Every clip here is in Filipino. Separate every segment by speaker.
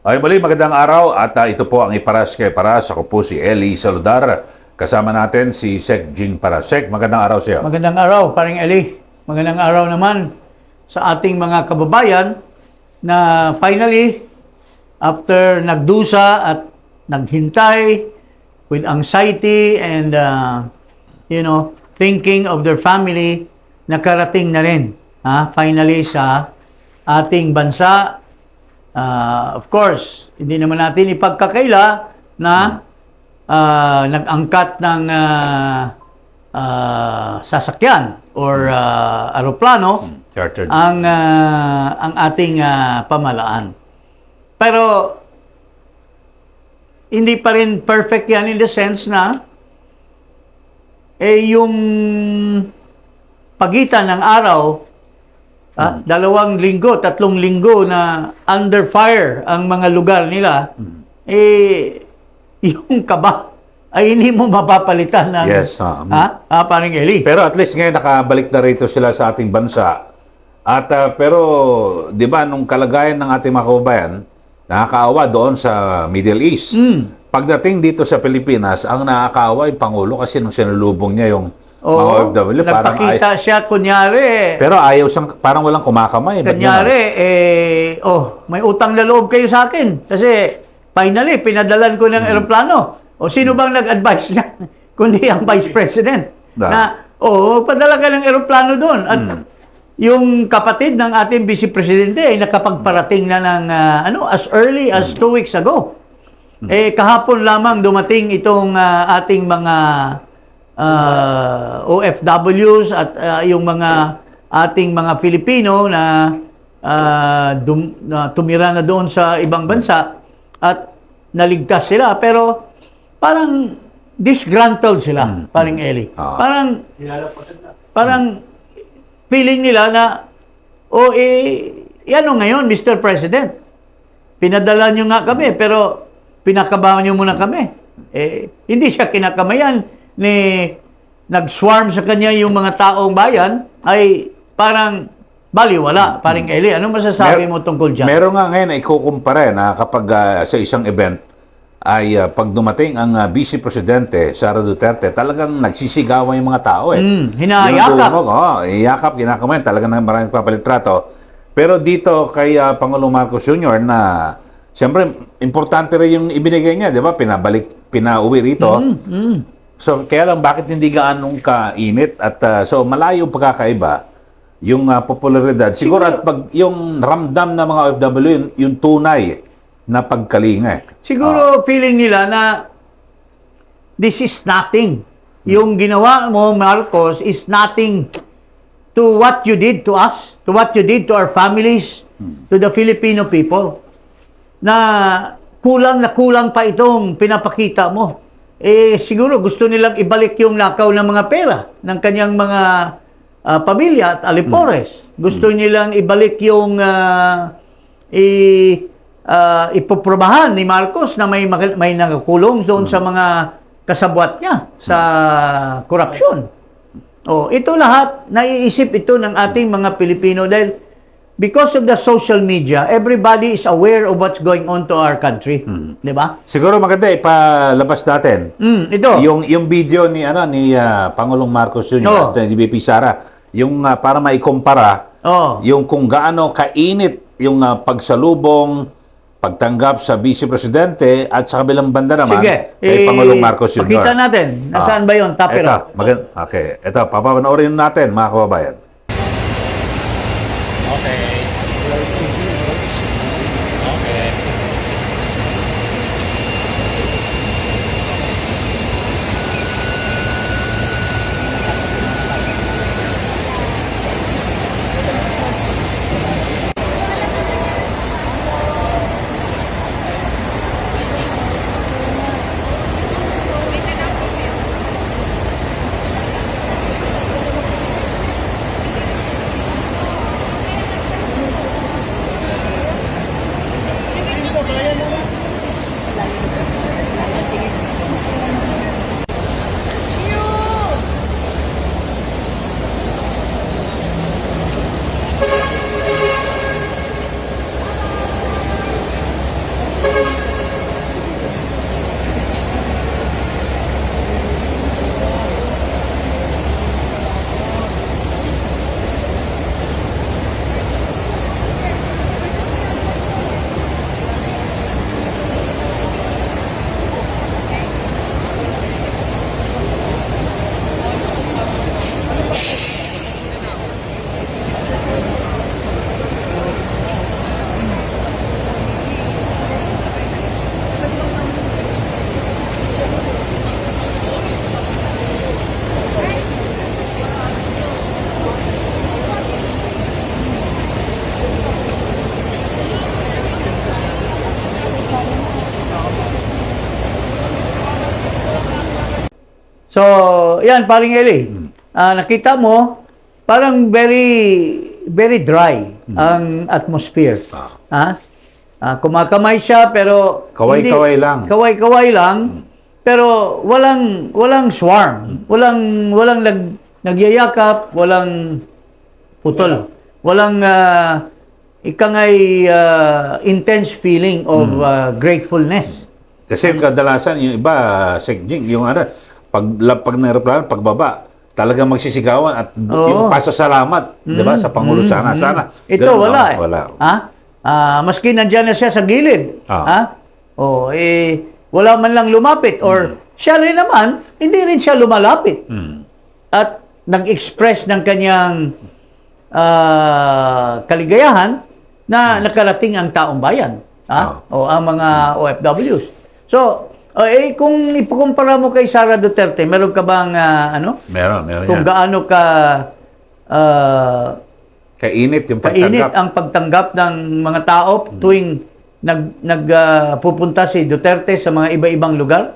Speaker 1: Ay muli, magandang araw at ito po ang Iparas kay Paras. Ako po si Eli Saludar. Kasama natin si Sec Jing Parasek. Magandang araw sa iyo.
Speaker 2: Magandang araw, paring Eli. Magandang araw naman sa ating mga kababayan na finally, after nagdusa at naghintay with anxiety and, thinking of their family, nakarating na rin, finally sa ating bansa. Of course, hindi naman natin ipagkakaila na nag-angkat ng sasakyan or aeroplano
Speaker 1: Chartered.
Speaker 2: ang ating pamalaan. Pero hindi pa rin perfect yan in the sense na yung pagitan ng araw, 2 linggo, 3 linggo na under fire ang mga lugar nila, yung kaba ay hindi mo mapapalitan ng...
Speaker 1: Yes.
Speaker 2: Parang Eli.
Speaker 1: Pero at least ngayon nakabalik na rito sila sa ating bansa. At pero, di ba, nung kalagayan ng ating mga kababayan, nakakaawa doon sa Middle East. Pagdating dito sa Pilipinas, ang nakakaawa yung Pangulo kasi nung sinalubong niya yung mga OFW,
Speaker 2: nagpakita siya, kunyari.
Speaker 1: Pero ayaw siyang, parang walang kumakamay.
Speaker 2: Kunyari, may utang na loob kayo sa akin. Kasi, finally, pinadalan ko ng eroplano. O sino bang nag-advise niya? Kundi ang Vice President. Padala ka ng eroplano doon. At yung kapatid ng ating Vice Presidente ay nakapagparating na ng, as early as 2 weeks ago. Kahapon lamang dumating itong ating mga OFWs at yung mga ating mga Filipino na tumira na doon sa ibang bansa at naligtas sila, pero parang disgruntled sila, paring Eli. Parang feeling nila na ano ngayon, Mr. President, pinadala nyo nga kami pero pinakabahan nyo muna kami. Hindi siya kinakamayan ni nag-swarm sa kanya yung mga taong bayan, ay parang baliwala, paring Eli. Ano masasabi mo tungkol dyan?
Speaker 1: Meron nga ngayon na ikukumpara na kapag sa isang event ay pag dumating ang Vice Presidente Sara Duterte, talagang nagsisigawan yung mga tao
Speaker 2: Hinayakap.
Speaker 1: Iyakap, kinakamayan, talagang maraming papalitrato. Pero dito kay Pangulong Marcos Jr. na siyempre importante rin yung ibinigay niya, di ba? Pinauwi rito. So, kaya lang bakit hindi gaanong kainit at so malayo pagkakaiba yung popularidad. Siguro at pag yung ramdam ng mga OFW yung tunay na pagkalinga.
Speaker 2: Siguro feeling nila na this is nothing. Yung ginawa mo, Marcos, is nothing to what you did to us, to what you did to our families, to the Filipino people. Na kulang pa itong pinapakita mo. Siguro gusto nilang ibalik yung nakaw ng mga pera ng kanyang mga pamilya at alipores. Gusto nilang ibalik yung ipoprobahan ni Marcos na may nakakulong doon sa mga kasabwat niya sa korupsyon. Ito lahat, naiisip ito ng ating mga Pilipino dahil because of the social media, everybody is aware of what's going on to our country. Di ba?
Speaker 1: Siguro maganda ipalabas natin.
Speaker 2: Ito.
Speaker 1: Yung video ni Pangulong Marcos Jr. at ni VP Sara, yung para maikumpara yung kung gaano kainit yung pagsalubong, pagtanggap sa Vice Presidente at sa kabilang banda naman kay Pangulong Marcos Jr.
Speaker 2: Pakita natin. Nasaan ba yun? Tapera.
Speaker 1: Okay. Ito, papanoorin natin mga kababayan.
Speaker 3: Okay.
Speaker 2: So, yan, paring Eli. Nakita mo, parang very dry ang atmosphere. Ha? Kumakamay siya, pero
Speaker 1: Kaway-kaway lang.
Speaker 2: Kaway-kaway lang, pero walang swarm. Walang nagyayakap, walang putol. Walang intense feeling of gratefulness.
Speaker 1: Kasi kadalasan yung iba, Segjing, yung pag ng aeroplano, pagbaba, talagang magsisigawan at yung pasasalamat, di ba, sa Pangulo sana.
Speaker 2: Ito,
Speaker 1: ganun,
Speaker 2: wala eh.
Speaker 1: Wala.
Speaker 2: Maski nandyan na siya sa gilid. Wala man lang lumapit. Or siya rin naman, hindi rin siya lumalapit. At nag-express ng kanyang kaligayahan na nakarating ang taong bayan. O ang mga OFWs. So, kung ikukumpara mo kay Sara Duterte, meron ka bang
Speaker 1: Meron
Speaker 2: kung
Speaker 1: yan.
Speaker 2: gaano ka
Speaker 1: Kainit yung
Speaker 2: kainit
Speaker 1: pagtanggap.
Speaker 2: ang pagtanggap ng mga tao tuwing pupunta si Duterte sa mga iba-ibang lugar?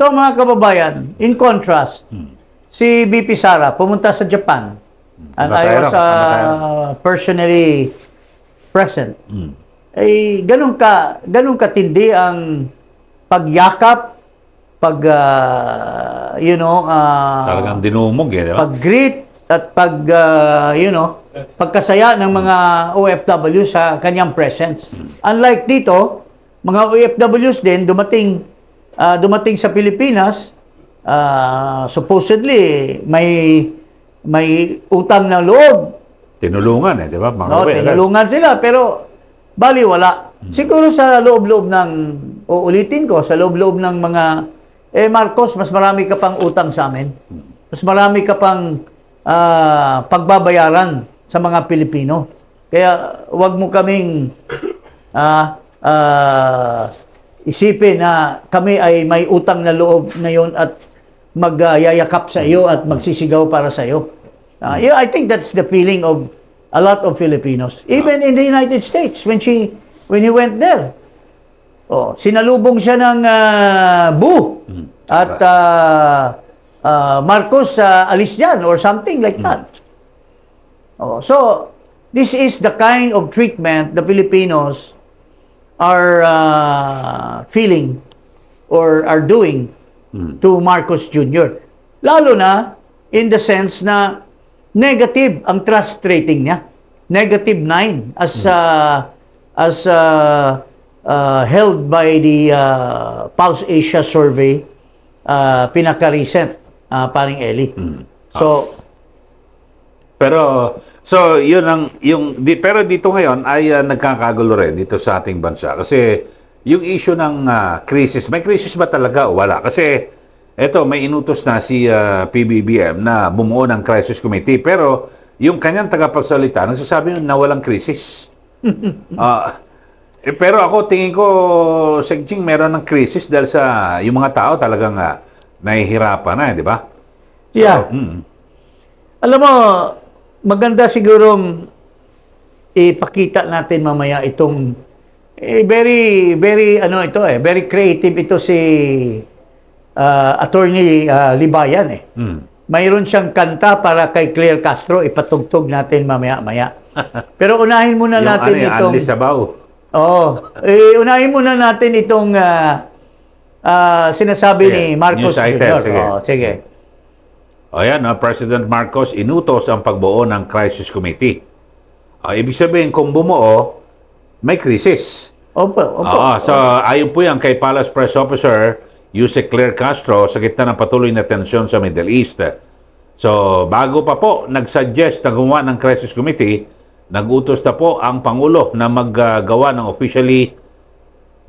Speaker 2: So mga kababayan, in contrast, si BP Sara pumunta sa Japan. And I was personally present. Ganun katindi ang pagyakap,
Speaker 1: Talagang dinumog di ba?
Speaker 2: pag-greet at pagkasaya ng mga OFW sa kanyang presence. Unlike dito, mga OFWs din dumating sa Pilipinas, supposedly may utang na loob.
Speaker 1: Tinulungan di ba?
Speaker 2: Tinulungan sila, pero baliwala. Siguro sa loob-loob ng, uulitin ko, sa loob-loob ng mga, Marcos, mas marami ka pang utang sa amin. Mas marami ka pang pagbabayaran sa mga Pilipino. Kaya wag mo kaming isipin na kami ay may utang na loob ngayon at magyayakap sa iyo at magsisigaw para sa iyo. I think that's the feeling of a lot of Filipinos, even in the United States when he went there. Sinalubong siya ng boo at Marcos alis dyan or something like that. So this is the kind of treatment the Filipinos are feeling or are doing to Marcos Jr. Lalo na in the sense na negative ang trust rating niya. Negative 9 as held by the Pulse Asia survey, pinaka-recent, paring Eli.
Speaker 1: So pero dito ngayon ay nagkakagulo rin dito sa ating bansa kasi yung issue ng crisis, may crisis ba talaga o wala? Kasi eto may inutos na si PBBM na bumuo ng crisis committee pero yung kanyang tagapagsalita nagsasabi na walang crisis. Pero ako tingin ko Segjing meron ng crisis dahil sa yung mga tao talagang nahihirapan na, di ba? So,
Speaker 2: Yeah. Alam mo, maganda sigurong ipakita natin mamaya itong very very creative ito si Attorney Libayan Mayroon siyang kanta para kay Claire Castro, ipatugtog natin mamaya-maya. Pero unahin muna natin itong
Speaker 1: Anli Sabaw.
Speaker 2: unahin muna natin itong sinasabi ni Marcos
Speaker 1: News item,
Speaker 2: Jr. Sige.
Speaker 1: Ayan, President Marcos inutos ang pagbuo ng crisis committee. Ibig sabihin, kung bumuo, may krisis.
Speaker 2: Opo.
Speaker 1: So, ayon po yan kay Palace Press Officer Yusek Claire Castro sa gitna ng patuloy na tensyon sa Middle East. So, bago pa po nag-suggest na gumawa ng crisis committee, nag-utos na po ang Pangulo na maggawa ng officially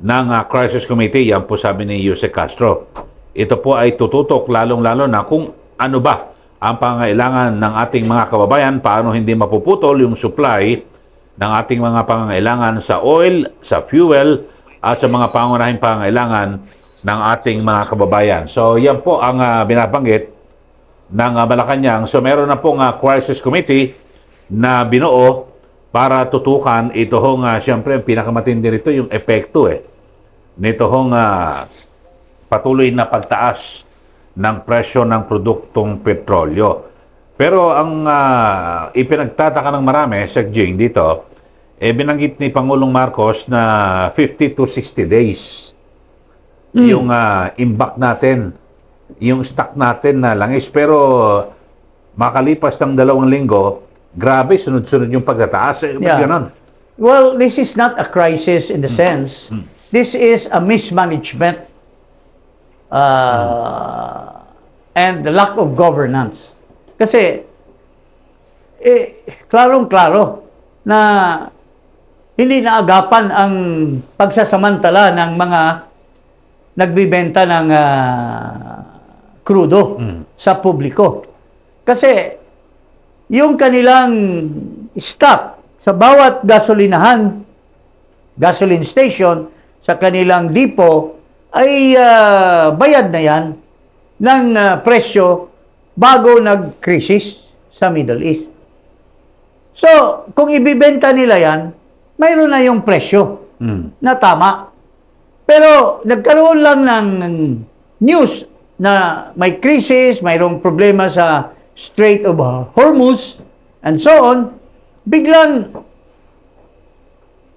Speaker 1: ng crisis committee. Yan po sabi ni Yusek Castro. Ito po ay tututok lalong-lalo na kung ano ba ang pangangailangan ng ating mga kababayan, paano hindi mapuputol yung supply ng ating mga pangangailangan sa oil, sa fuel, at sa mga pangunahing pangangailangan ng ating mga kababayan. So, yan po ang binabanggit ng Malacanang. So, meron na pong crisis committee na binuo para tutukan ito hong, siyempre, pinakamatindi rito yung epekto nito hong patuloy na pagtaas ng presyo ng produktong petrolyo. Pero ang ipinagtataka ng marami, Sec Jing, dito, binanggit ni Pangulong Marcos na 50 to 60 days yung imbak natin, yung stock natin na langis. Pero makalipas ng 2 linggo, grabe, sunod-sunod yung pagtataas. Ganon.
Speaker 2: Well, this is not a crisis in the sense. This is a mismanagement and the lack of governance. Kasi, klarong-klaro na hindi naagapan ang pagsasamantala ng mga nagbibenta ng krudo sa publiko. Kasi, yung kanilang stock sa bawat gasolinahan, gasoline station, sa kanilang depot, ay bayad na yan ng presyo bago nag-crisis sa Middle East. So, kung ibibenta nila yan, mayroon na yung presyo na tama. Pero nagkaroon lang ng news na may crisis, mayroong problema sa Strait of Hormuz, and so on, biglang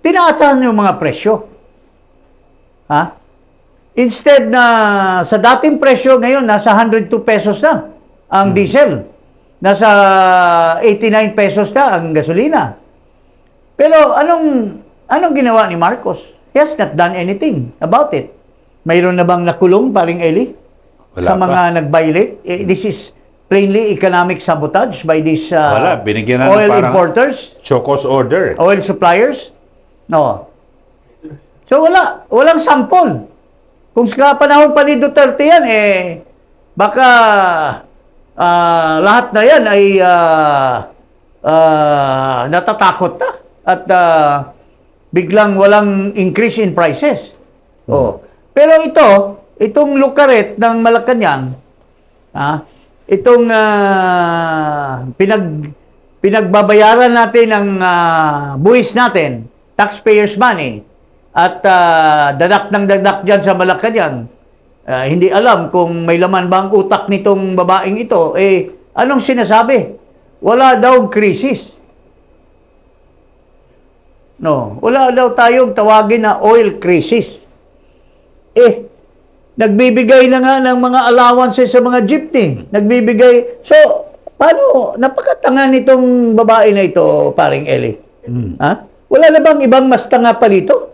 Speaker 2: tinaasan yung mga presyo. Ha? Instead na sa dating presyo ngayon, nasa 102 pesos na ang diesel. Nasa 89 pesos na ang gasolina. Pero anong ginawa ni Marcos? He has not done anything about it. Mayroon na bang nakulong, paring Eli?
Speaker 1: Wala
Speaker 2: sa
Speaker 1: pa.
Speaker 2: mga nag-violate? This is plainly economic sabotage by these
Speaker 1: Wala, binigyan na ng
Speaker 2: oil
Speaker 1: parang
Speaker 2: importers,
Speaker 1: Chocos order.
Speaker 2: oil suppliers. No. So walang sample. Kung sa panahon pa ni Duterte yan, baka lahat na yan ay natatakot na at biglang walang increase in prices. Oh. Pero itong lukaret ng Malacanang, itong pinagbabayaran natin ng buwis natin, taxpayers' money, at dadak ng dadak dyan sa Malacanang, hindi alam kung may laman ba ang utak nitong babaeng ito, anong sinasabi? Wala daw krisis. No, wala daw tayong tawagin na oil crisis. Nagbibigay na nga ng mga allowances sa mga jeepney. Nagbibigay. So, paano? Napakatanga nitong babae na ito, paring Eli. Ha? Wala na bang ibang mas tanga pa dito?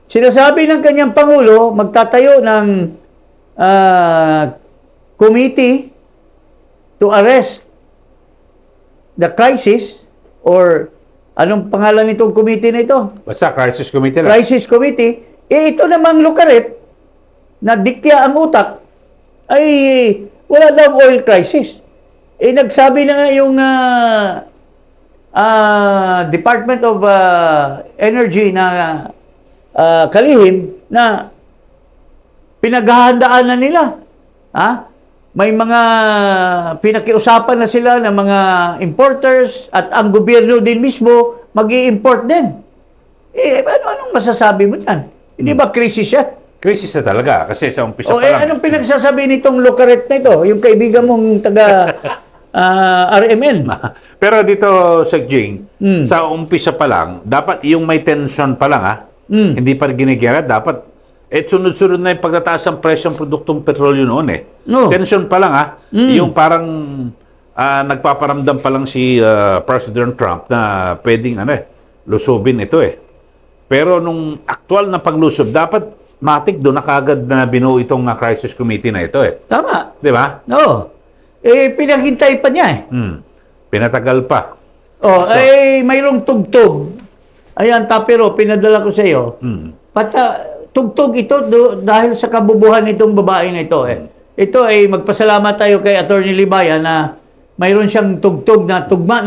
Speaker 2: Sinasabi ng kanyang Pangulo, magtatayo ng committee to arrest the crisis, or anong pangalan nitong committee na ito?
Speaker 1: Basta crisis committee lang.
Speaker 2: Crisis committee. Ito namang lukaret na dikya ang utak ay wala daw oil crisis. Nagsabi na nga yung Department of Energy na kalihim na pinaghahandaan na nila. May mga pinakiusapan na sila ng mga importers at ang gobyerno din mismo mag-i-import din. Anong masasabi mo dyan? Hindi ba krisis yan?
Speaker 1: Krisis na talaga kasi sa umpisa pa lang.
Speaker 2: Anong pinagsasabi nitong lukaret na ito? Yung kaibigan mong taga RMN.
Speaker 1: Pero dito, Sec Jing, sa umpisa pa lang, dapat yung may tension pa lang, hindi pa ginigera, dapat sunod-sunod na yung pagtataas ng presyo ng produktong petrolyo noon
Speaker 2: No.
Speaker 1: Tension pa lang yung parang nagpaparamdam pa lang si President Trump na pwedeng lusubin ito Pero nung aktual na paglusob, dapat matik doon na kagad na binuo itong crisis committee na ito eh.
Speaker 2: Tama.
Speaker 1: Di ba?
Speaker 2: Oo. Pinaghintay pa niya eh.
Speaker 1: Pinatagal pa.
Speaker 2: Oh, mayroong tugtog. Ayan, Tapero, pinadala ko sa iyo. Tugtog ito dahil sa kabubuhan nitong babae na ito eh. Ito ay magpasalamat tayo kay Attorney Libayan na mayroon siyang tugtog na tugma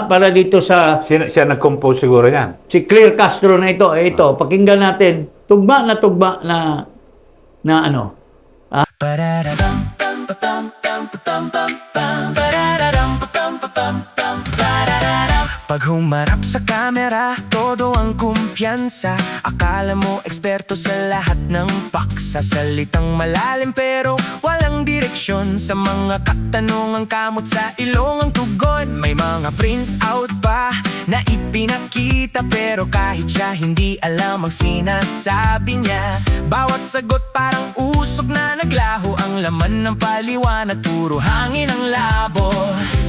Speaker 2: para dito sa
Speaker 1: Siya nag-compose siguro yan.
Speaker 2: si Claire Castro na ito. Ito, pakinggan natin. Tugma na ano.
Speaker 3: Pag humarap sa kamera, todo ang kumpiyansa. Akala mo eksperto sa lahat ng paksa. Salitang malalim pero walang direksyon. Sa mga katanungang kamot sa ilong ang tugon. May mga print out pa na ipinakita, pero kahit siya hindi alam ang sinasabi niya. Bawat sagot parang usok na naglaho. Ang laman ng paliwanag, puro hangin ang labo.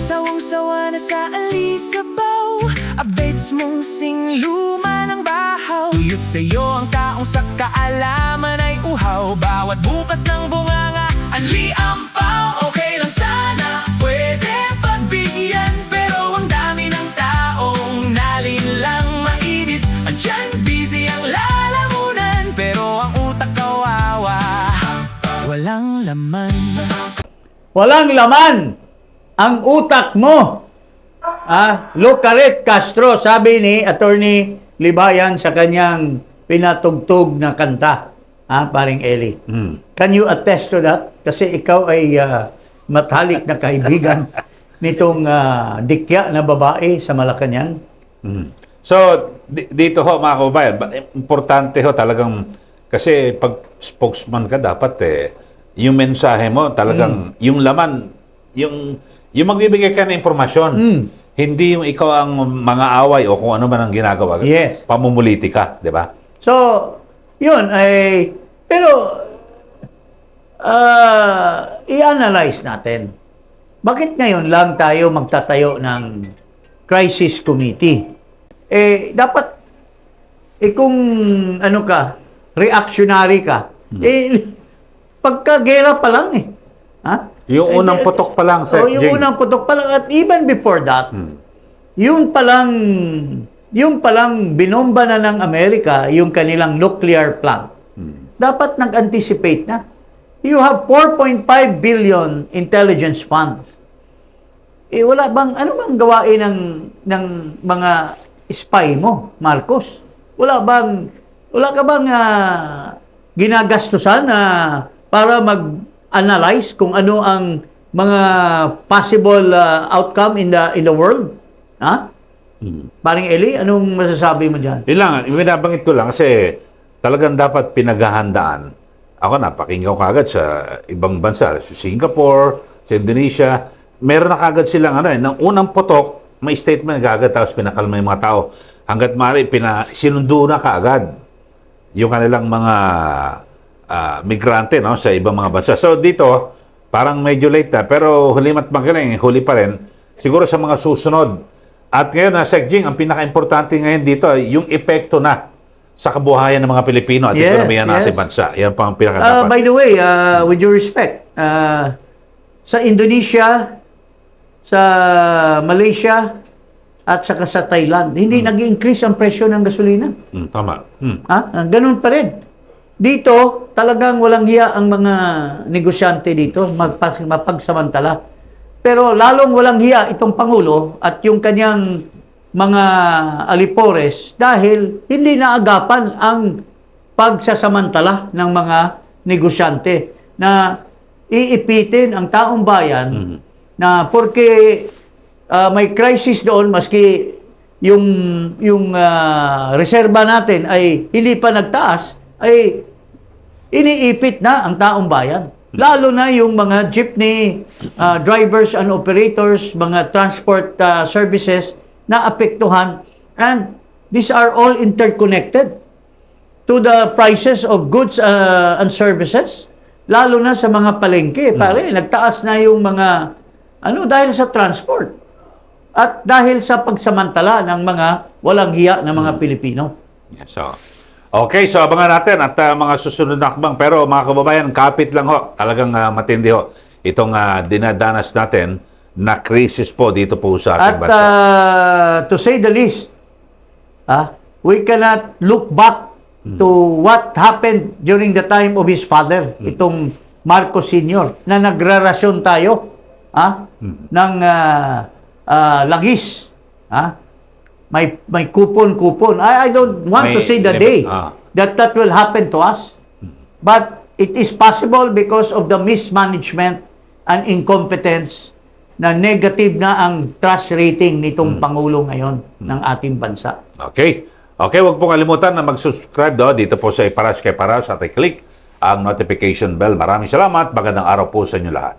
Speaker 3: Sawang-sawa na sa alisabaw, updates mong singluma ng bahaw. Tuyot sa'yo ang taong sa kaalaman ay uhaw. Bawat bukas ng bunganga, anli ampaw. Okay lang sana, pwede pagbigyan, pero ang dami ng taong nalinlang mainit. Andyan busy ang lalamunan, pero ang utak kawawa, walang laman.
Speaker 2: Walang laman ang utak mo. Locaret Castro, sabi ni Attorney Libayan sa kanyang pinatugtog na kanta. Paring Eli. Can you attest to that? Kasi ikaw ay matalik na kaibigan nitong dikya na babae sa Malacanang.
Speaker 1: So, dito ho mga kababayan, importante ho talagang, kasi pag spokesman ka dapat yung mensahe mo talagang, yung laman, yung magbibigay ka ng impormasyon. Hindi yung ikaw ang mga away o kung ano man ang ginagawa.
Speaker 2: Yes.
Speaker 1: Pamumuliti ka, di ba?
Speaker 2: So, yun ay, pero i-analyze natin. Bakit ngayon lang tayo magtatayo ng crisis committee? Dapat, kung ano ka, reactionary ka, pagka-gera pa lang eh.
Speaker 1: Yung unang putok pa lang, Sir
Speaker 2: yung
Speaker 1: Jing.
Speaker 2: unang putok pa lang, at even before that, yung palang binomba na ng Amerika yung kanilang nuclear plant. Dapat nag-anticipate na. You have 4.5 billion intelligence funds. Wala bang, ano bang gawain ng mga spy mo, Marcos? Wala ka bang ginagastusan para mag-analyze kung ano ang mga possible outcome in the world? Paring Eli, anong masasabi mo diyan?
Speaker 1: Ilang, binabanggit ko lang kasi talagang dapat pinaghahandaan. Ako napakinggan ko kagad sa ibang bansa, sa Singapore, sa Indonesia, meron na kagad silang ng unang putok, may statement kagad, tapos pinakalma yung mga tao. Hanggat maaari, sinundo na kaagad yung kanilang mga migrante sa ibang mga bansa. So dito, parang medyo late na, pero hulimat magaling, huli pa rin, siguro sa mga susunod. At ngayon, Sec Jing, ang pinaka-importante ngayon dito ay yung epekto na sa kabuhayan ng mga Pilipino at ekonomiya ng ating bansa. Yan pa ang pinaka-dapat.
Speaker 2: By the way, with your respect, sa Indonesia, sa Malaysia, at saka sa Thailand, hindi nag-increase ang presyo ng gasolina.
Speaker 1: Tama.
Speaker 2: Ganun pa rin. Dito, talagang walang hiya ang mga negosyante dito, mapagsamantala. Pero lalong walang hiya itong Pangulo at yung kanyang mga alipores dahil hindi naagapan ang pagsasamantala ng mga negosyante na iipitin ang taong bayan na porque may crisis doon, maski yung reserba natin ay hindi pa nagtaas, ay iniipit na ang taong bayan. Lalo na yung mga jeepney drivers and operators, mga transport services na apektuhan. And these are all interconnected to the prices of goods and services. Lalo na sa mga palengke. Pare, nagtaas na yung mga, dahil sa transport. At dahil sa pagsamantala ng mga walang hiya ng mga Pilipino.
Speaker 1: Yeah, so, Okay, so abangan natin at mga susunod na hakbang. Pero mga kababayan, kapit lang ho. Talagang matindi ho. Itong dinadanas natin na krisis po dito po sa ating
Speaker 2: At
Speaker 1: bansa.
Speaker 2: to say the least, we cannot look back to what happened during the time of his father, itong Marcos Sr., na nagrarasyon tayo ng langis. May kupon-kupon. I don't want to
Speaker 1: May
Speaker 2: say the
Speaker 1: limit,
Speaker 2: day that will happen to us. But it is possible because of the mismanagement and incompetence na negative na ang trust rating nitong Pangulo ngayon ng ating bansa.
Speaker 1: Okay. Okay, huwag pong kalimutan na mag-subscribe dito po sa Iparas kay Paras at i-click ang notification bell. Maraming salamat. Magandang araw po sa inyo lahat.